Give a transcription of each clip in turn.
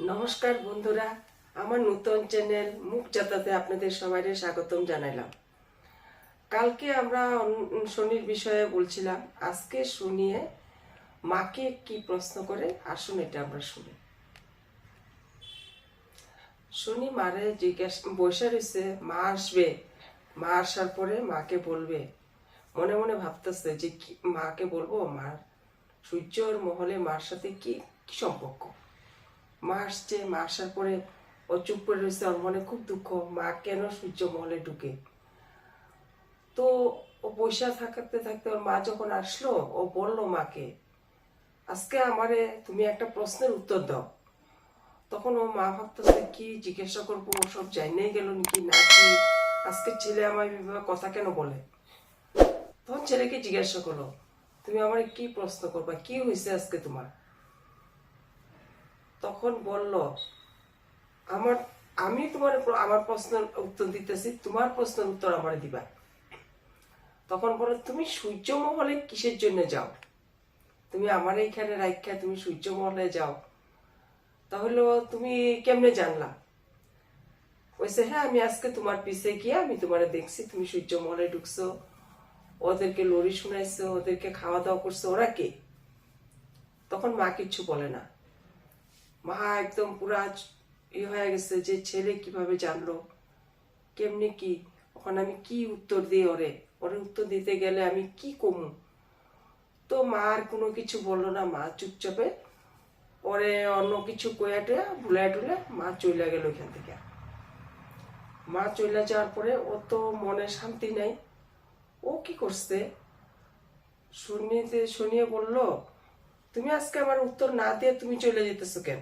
নমস্কার বন্ধুরা, আমার নতুন চ্যানেল মুখ যাতাতে আপনাদের সবাইকে স্বাগতম জানাইলাম। কালকে আমরা শনির বিষয়ে বলছিলাম, আজকে শুনিয়ে মাকে কি প্রশ্ন করে আসুন এটা আমরা শুনি। শনি মারে জিজ্ঞাসা বসে রয়েছে, মা আসবে, মা আসার পরে মাকে বলবে। মনে মনে ভাবতেছে যে মাকে বলবো মার সূর্যর মহলে মার সাথে কি কি সম্পর্ক। মা আসছে, মা আসার পরে ও চুপ করে রয়েছে, ওর মনে খুব দুঃখ, মা কেন সূর্য মহলে ঢুকে। তো ও বৈশা থাকতে থাকতে ওর মা যখন আসলো, ও বললো মাকে, আজকে আমারে তুমি একটা প্রশ্নের উত্তর দাও। তখন ও মা ভাবতেছে কি জিজ্ঞাসা করবো, ও সব জানিয়ে গেল নাকি, নাকি আজকে ছেলে আমার বিবাহ কথা কেন বলে। তখন ছেলেকে জিজ্ঞাসা করলো, তুমি আমার কি প্রশ্ন করবা, কি হয়েছে আজকে তোমার। তখন বলল, আমার আমি তোমার আমার প্রশ্নের উত্তর দিতেছি, তোমার প্রশ্নের উত্তর আমার দিবা। তখন বলে, তুমি সূর্য মহলে কিসের জন্য যাও, তুমি আমার এইখানে রাখা তুমি সূর্য মহলে যাও, তাহলে তুমি কেমনে জানলা। বলছে, হ্যাঁ আমি আজকে তোমার পিছে গিয়ে আমি তোমারে দেখছি, তুমি সূর্য মহলে ঢুকছো, ওদেরকে লড়ি শুনাইছো, ওদেরকে খাওয়া দাওয়া করছো, ওরা কে। তখন মা কিচ্ছু বলে না। মা একদম পুরা হয়ে গেছে যে ছেলে কিভাবে জানলো, কেমনি কি, ওখানে আমি কি উত্তর দিই, ওরে ওরে উত্তর দিতে গেলে আমি কি কমু। তো মা আর কোনো কিছু বললো না, মা চুপচাপে পরে অন্য কিছু কয়া টয়া ভুলাই টুলে মা চলে গেল এখান থেকে। মা চলে যাওয়ার পরে ও তো মনে শান্তি নাই। ও কি করছে, শুনিয়ে বলল, তুমি আজকে আমার উত্তর না দিয়ে তুমি চলে যেতেছো কেন।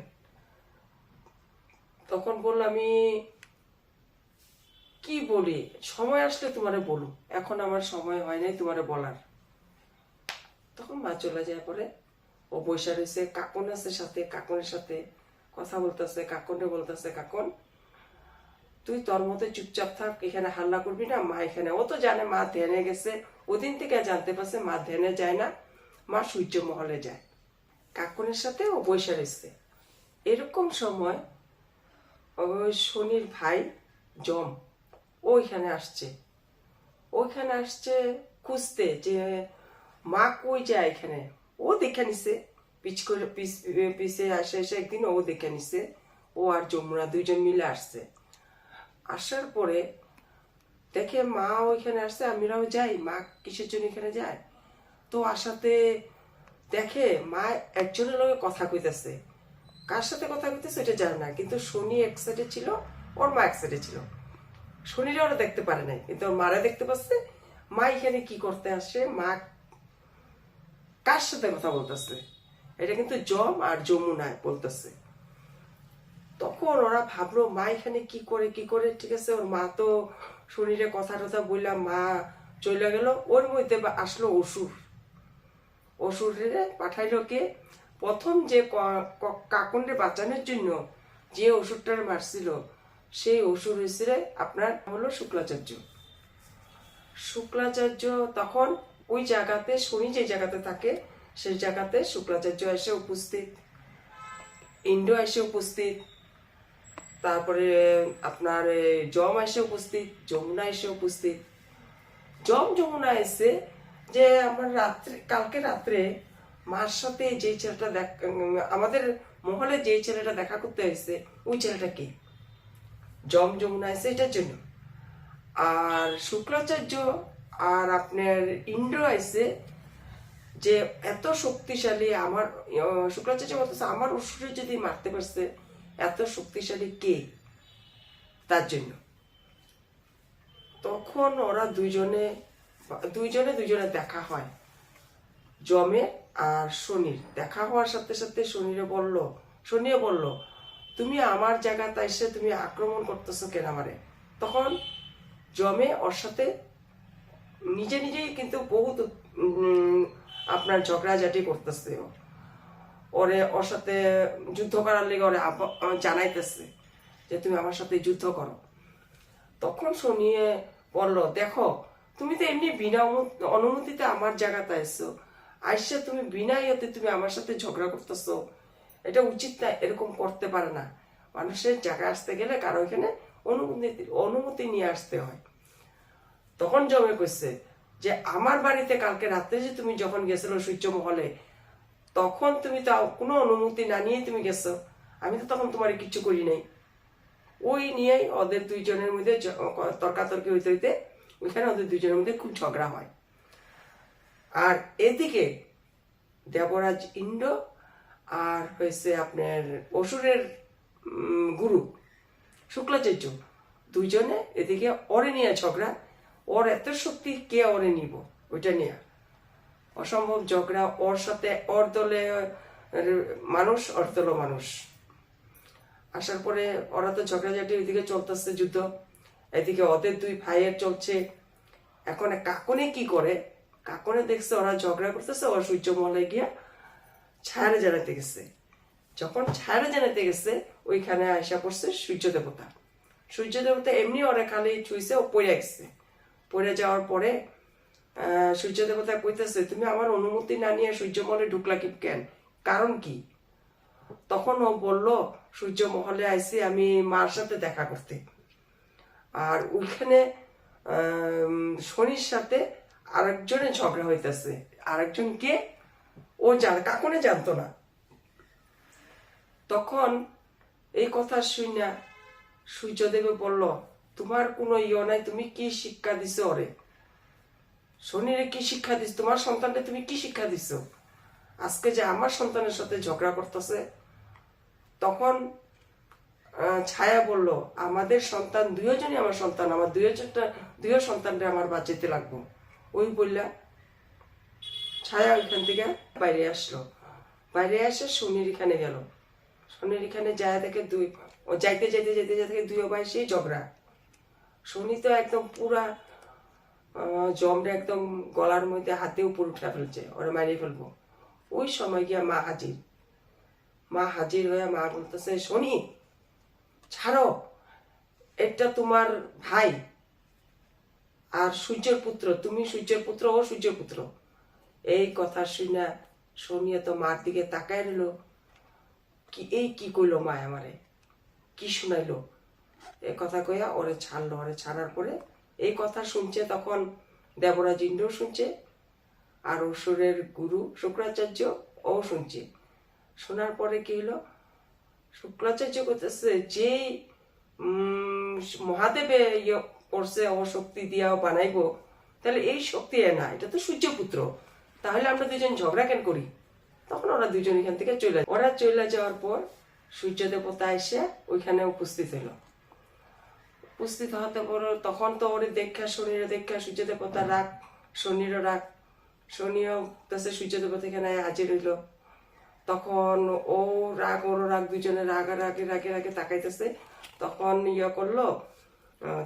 তখন বলল, আমি কি বলি, সময় আসলে তোমারে বলুন, এখন আমার সময় হয় নাই তোমারে বলার। তখন মা চলে যায় পরে ও বৈশা রয়েছে, কাকন আছে সাথে, কাকনের সাথে কথা বলতেছে, কাকনে বলতেছে, কাকন তুই তোর মতো চুপচাপ থাক, এখানে হাল্লা করবি না। মা এখানে, ও তো জানে মা ধ্যানে গেছে, ওদিন থেকে জানতে পারছে মা ধ্যানে যায় না, মা সূর্য মহলে যায়। কাকনের সাথে ও বৈশা রয়েছে। এরকম সময় ওই শনির ভাই যম ওইখানে আসছে। ওইখানে আসছে খুঁজতে যে মা কই যায় এখানে। ও দেখে নিছে, পিছে আসে এসে একদিন ও দেখে নিছে, ও আর যমুনা দুইজন মিলে আসছে। আসার পরে দেখে মা ওইখানে আসছে, আমরাও যাই, মা কিসের জন্য এখানে যায়। তো আসাতে দেখে মা একজনের লগে কথা কইতেছে। কার সাথে কথা কইতেছে এটা জানে না, কিন্তু শনি এক সাইডে ছিল, ওর মা এক সাইডে ছিল। শনিরা ওরা দেখতে পারে নাই, কিন্তু ওর মারা দেখতে পাচ্ছে। মা এখানে কি করতে আসে, মা কার সাথে কথা বলতেছে, এটা কিন্তু যম আর যমুনা বলতেছে। তখন ওরা ভাবলো মা এখানে কি করে কি করে। ঠিক আছে, ওর মা তো শরীরে কথা টথা বললাম, মা চলে গেল। ওর মধ্যে আসলো অসুর। অসুরে পাঠাইলো কে, প্রথম যে কাকুন্ডে বাঁচানোর জন্য যে অসুরটার মারছিল, সেই অসুর হয়েছিল আপনার হলো শুক্লাচার্য। শুক্লাচার্য তখন ওই জায়গাতে, শনি যে জায়গাতে থাকে সেই জায়গাতে শুক্লাচার্য এসে উপস্থিত, ইন্দ্র এসে উপস্থিত, তারপরে আপনার যম এসে উপস্থিত, যমুনা এসে উপস্থিত। যমুনা এসে যে আমার রাত্রে, কালকে রাত্রে মার সাথে যে ছেলেটা আমাদের মহলে যে ছেলেটা দেখা করতে এসে, ওই ছেলেটা কে। যমুনা এসে এটার জন্য। আর শুক্রাচার্য আর আপনার ইন্দ্র এসে যে এত শক্তিশালী, আমার শুক্রাচার্য বলতেছে আমার অসুরে যদি মারতে পারছে, এত শক্তিশালী কে, তার জন্য। তখন ওরা দুইজনে দেখা হয়। যমে আর শনির দেখা হওয়ার সাথে সাথে শনিয়ে বলল, তুমি আমার জায়গাতে এসে তুমি আক্রমণ করতেছো কেন আমারে। তখন যমে ওর সাথে নিজেই কিন্তু বহুত আপনার ঝগড়াঝাটি করতেছে। ওর সাথে যুদ্ধ করার লেগে ওরে জানাইতেছে যে তুমি আমার সাথে যুদ্ধ করো। তখন শুনিয়ে বলল, দেখো তুমি তো এমনি বিনা অনুমতিতে আমার জায়গাতে আসছো, আইসা তুমি বিনা ইয়েতে তুমি আমার সাথে ঝগড়া করতেছো, এটা উচিত না, এরকম করতে পারে না। মানুষের জায়গায় আসতে গেলে কারো এখানে অনুমতি নিয়ে আসতে হয়। তখন জমে কইছে যে আমার বাড়িতে কালকে রাত্রে যে তুমি যখন গেছিল সূর্যমহলে, তখন তুমি তো কোনো অনুমতি না নিয়ে তুমি গেছো, আমি তো তখন তোমার কিছু করি নাই। ওই নিয়েই ওদের দুইজনের মধ্যে তর্কাতর্কি হইতে হইতে ওইখানে ওদের দুইজনের মধ্যে খুব ঝগড়া হয়। আর এদিকে দেবরাজ ইন্দ্র আর হয়েছে আপনার অসুরের গুরু শুক্লাচার্য, দুইজনে এদিকে ওরে নিয়ে ঝগড়া। ওর এত শক্তি, কে ওরে নিব ওইটা নিয়ে অসম্ভব ঝগড়া। ওর সাথে ওর দলে মানুষ, ওর দল মানুষ আসার পরে ওরা তো ঝগড়াঝাটি ওইদিকে চলতেছে যুদ্ধ, এদিকে ওদের দুই ভাইয়ের চলছে। এখন কাকনে কি করে, কাকনে দেখছে ওরা ঝগড়া করতেছে, ওর সূর্যমহলে গিয়া ছায়ারে জানাতে গেছে। যখন ছায়ারে জানাতে গেছে ওইখানে আসা পড়ছে সূর্য দেবতা। সূর্য দেবতা এমনি ওরা খালি ছুঁইছে, ও পড়ে গেছে। পড়ে যাওয়ার পরে সূর্য দেবতা কইতেছে, তুমি আমার অনুমতি না নিয়ে সূর্যমহলে ঢুকলা কি কেন, কারণ কি? তখন ও বলল, সূর্য মহলে আইসি আমি মার সাথে দেখা করতে। আর ওইখানে শনির সাথে আরেকজনের ঝগড়া হইতেছে। আরেকজন কে, ও কাকনে জানতো না। তখন এই কথা শুনে সূর্যদেবে বলল, তোমার কোনো ইয়ে নাই, তুমি কি শিক্ষা দিছো ওরে? শনিরে কি শিক্ষা দিস? তোমার সন্তানকে তুমি কি শিক্ষা দিছো? আজকে যে আমার সন্তানের সাথে ঝগড়া করতেছে। তখন ছায়া বলল, আমাদের সন্তান দুইজনই আমার সন্তান, আমার দুই সন্তানরে আমার বাঁচাইতে লাগবো। ওই বললা ছায়া ওইখান থেকে বাইরে আসলো। বাইরে এসে শনির এখানে গেল। শনির এখানে যায় দেখে যাইতে যাইতে যাইতে যাইতে দুই ভাই সেই ঝগড়া। শনি তো একদম পুরা জমরে একদম গলার মধ্যে হাতে উপর উঠা ফেলছে, ওরা মারিয়ে ফেলবো। ওই সময় গিয়া মা হাজির। মা হাজির হয়ে মা বলতেছে, শনি ছাড়ো, এটা তোমার ভাই আর সূর্যের পুত্র, তুমি সূর্যের পুত্র, ও সূর্যের পুত্র। এই কথা শুনে শনি তো মার দিকে তাকায় রইল, কি এই কি কইলো মা আমারে, কি শুনাইলো? এ কথা কইয়া ওরে ছাড়লো। ওরে ছাড়ার পরে এই কথা শুনছে তখন দেবরাজ ইন্দ্র শুনছে, আর অসুরের গুরু শুক্রাচার্য ও শুনছে। শোনার পরে কি হলো, শুক্রাচার্য করতেছে, যে মহাদেবে ইয়ে করছে ও শক্তি দিয়াও বানাইবো, তাহলে এই শক্তি না, এটা তো সূর্যপুত্র, তাহলে আমরা দুজন ঝগড়া কেন করি? তখন ওরা দুজন এখান থেকে চলে যাওয়ার পর সূর্য দেবতা এসে ওইখানে উপস্থিত হলো। উপস্থিত হতে পর তখন তো ওরে দেখা, শনির দেখা সূর্য দেবতা রাগ, শনিরও রাগ। শনিও কাছে সূর্য দেবতা এখানে হাজির হইল। তখন ও রাগ, ওর রাগ, দুজনে রাগে রাগে রাগে তাকাইতেছে। তখন ইয়ে করলো,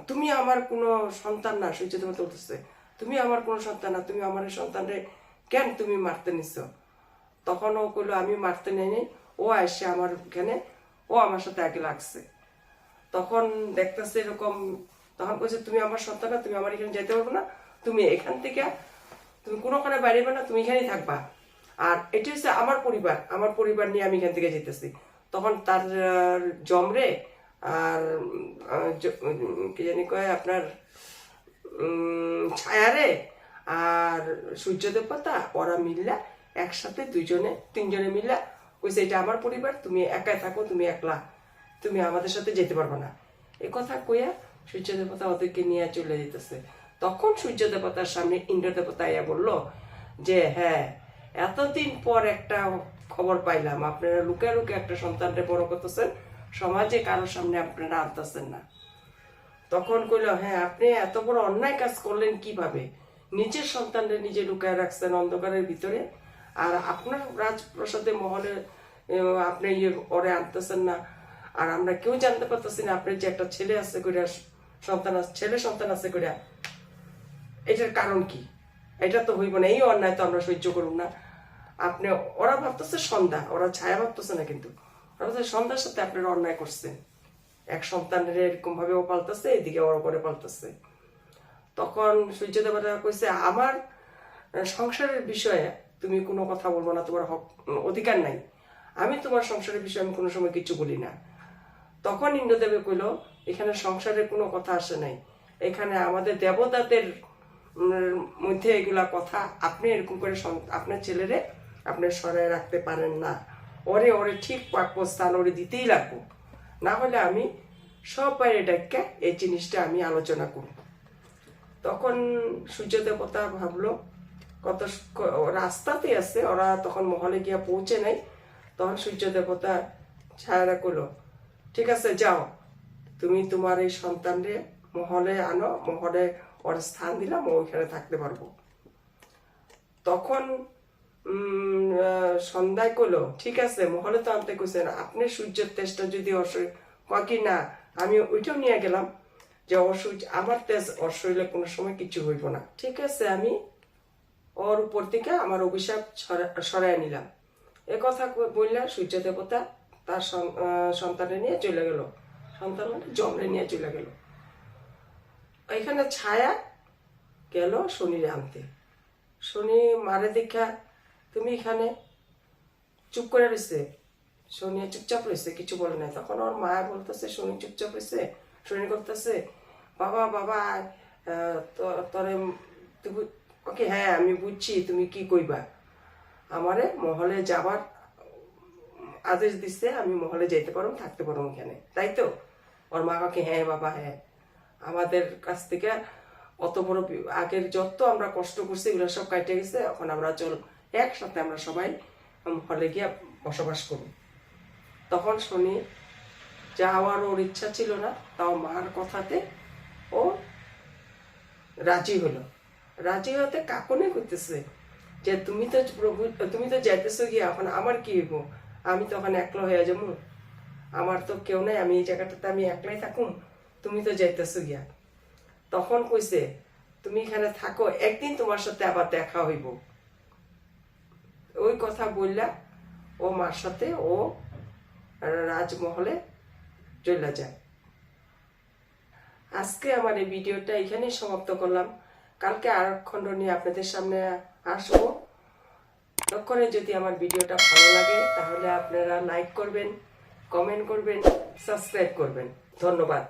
তুমি আমার কোনো সন্তান না। সূর্য দেবতা বলতেছে, তুমি আমার কোনো সন্তান না, তুমি আমার সন্তানরে কেন তুমি মারতে নিচ্ছ? তখন ও কইলো, আমি মারতে নেই, ও আসছে আমার এখানে, ও আমার সাথে আগে লাগছে। তখন দেখতেছে এরকম, তখন কইছে, তুমি আমার সন্তান না, তুমি আমার এখানে যেতে পারবে না, তুমি এখান থেকে তুমি কোনোখানে বাইরে না, তুমি এখানেই থাকবা। আর এটি হচ্ছে আমার পরিবার, আমার পরিবার নিয়ে আমি এখান থেকে যেতেছি। তখন তার জমরে আর কি জানি কয় আপনার ছায়ারে আর সূর্য দেবতা, ওরা মিললা একসাথে তিনজনে মিললা কইছে, এটা আমার পরিবার, তুমি একাই থাকো, তুমি একলা, তুমি আমাদের সাথে যেতে পারবে না। এ কথা কইয়া সূর্য দেবতা ওদেরকে নিয়ে চলে যেতেছে। তখন সূর্য দেবতার সামনে ইন্দ্র দেবতা ইয়া বলল যে, হ্যাঁ, এতদিন পর একটা খবর পাইলাম, আপনারা লুকায় লুকায় একটা সন্তানরে বড় করতেছেন, সমাজে কারোর সামনে আপনারা আনতেছেন না। তখন কইল, হ্যাঁ, আপনি এত বড় অন্যায় কাজ করলেন কিভাবে? নিজের সন্তানরে নিজে লুকায় রাখছেন অন্ধকারের ভিতরে, আর আপনার রাজপ্রাসাদে মহলে আপনি ওরে আনতেছেন না, আর আমরা কেউ জানতে পারতেছি না আপনার যে একটা ছেলে আছে কইরা, ছেলে সন্তান আছে কইরা। এটার কারণ কি? এটা তো হইব না, এই অন্যায় তো আমরা সহ্য করুন না। আপনি, ওরা ভাবতেছে সন্ধ্যা, ওরা ছায়া ভাবতেছে না, কিন্তু ওরা ভাবতেছে সন্ধ্যার সাথে আপনারা অন্যায় করছেন। এক সন্তানের এরকম ভাবে ও পালতেছে, এদিকে ওর করে পালতেছে। তখন সূর্য দেবতা কইছে, আমার সংসারের বিষয়ে তুমি কোনো কথা বলবো না, তোমার অধিকার নাই। আমি তোমার সংসারের বিষয়ে আমি কোনো সময় কিছু বলি না। তখন ইন্দ্রদেবে কইল, এখানে সংসারের কোনো কথা আসে নাই, এখানে আমাদের দেবতাদের মধ্যে এগুলা কথা, আপনি এরকম করে আপনার ছেলেরে আপনি সরায় রাখতে পারেন না, ওরে ওরে ঠিক প্রাপ্য স্থান ওরে দিতেই লাগবো, না হলে আমি সব বাইরে ডাক্কা এই জিনিসটা আমি আলোচনা করব। তখন সূর্য দেবতা ভাবলো কত রাস্তাতে আছে, ওরা তখন মহলে গিয়া পৌঁছে নাই। তখন সূর্য দেবতা ছায়ারা করলো, ঠিক আছে যাও, তুমি তোমার এই সন্তানরে মহলে আনো, মহলে ওর স্থান দিলাম, ও ওইখানে থাকতে পারবো। তখন সন্ধ্যায় করলো, ঠিক আছে মহলে তো আনতে কইছেন, আপনি সূর্যের তেজটা যদি কি না, আমি ওইটাও নিয়ে গেলাম, যে অসূর্য আমার তেজ ওর শরীরে কোনো সময় কিছু হইব না, ঠিক আছে আমি ওর উপর থেকে আমার অভিশাপ সরাই নিলাম। এ কথা বললে সূর্য দেবতা তার সন্তানে নিয়ে চলে গেল, সন্তান মানে জমরে নিয়ে চলে গেল। এখানে ছায়া গেল শনিরে আনতে। শনি মারে দেখা, তুমি এখানে চুপ করে রয়েছে, শনি চুপচাপ রয়েছে, কিছু বলে নাই। তখন ওর মায়া বলতেছে, শনি চুপচাপ রয়েছে, শনি করতেছে, বাবা বাবা তোরে তুমি, ওকে হ্যাঁ আমি বুঝছি তুমি কি কইবা, আমারে মহলে যাবার আদেশ দিচ্ছে, আমি মহলে যাইতে পারো, থাকতে পারো এখানে, তাই তো? ওর মা কাকে হ্যাঁ বাবা হ্যাঁ, আমাদের কাছ থেকে অত বড় আগের যত আমরা কষ্ট করছি এগুলো সব কাটে গেছে, এখন আমরা চল একসাথে আমরা সবাই হলে গিয়ে বসবাস করব। তখন শনি যাওয়ার ওর ইচ্ছা ছিল না, তাও মার কথাতে ও রাজি হলো। রাজি হতে কাকনে করতেছে যে তুমি তো প্রভু, তুমি তো যাইতেছো গিয়া, এখন আমার কি হইব, আমি তখন একলা হয়ে যাবো, আমার তো কেউ নাই, আমি এই জায়গাটাতে আমি একলাই থাকুম, তুমি তো যাইতেছো গিয়া। তখন কইছে, তুমি এখানে থাকো, একদিন তোমার সাথে আবার দেখা হইব। ওই কথা বললা ও মার সাথে ও রাজমহলে চলে যায়। আজকে আমার এই ভিডিওটা এখানেই সমাপ্ত করলাম। কালকে আর খণ্ড নিয়ে আপনাদের সামনে আসবো। ততক্ষণে যদি আমার ভিডিওটা ভালো লাগে তাহলে আপনারা লাইক করবেন, কমেন্ট করবেন, সাবস্ক্রাইব করবেন। ধন্যবাদ।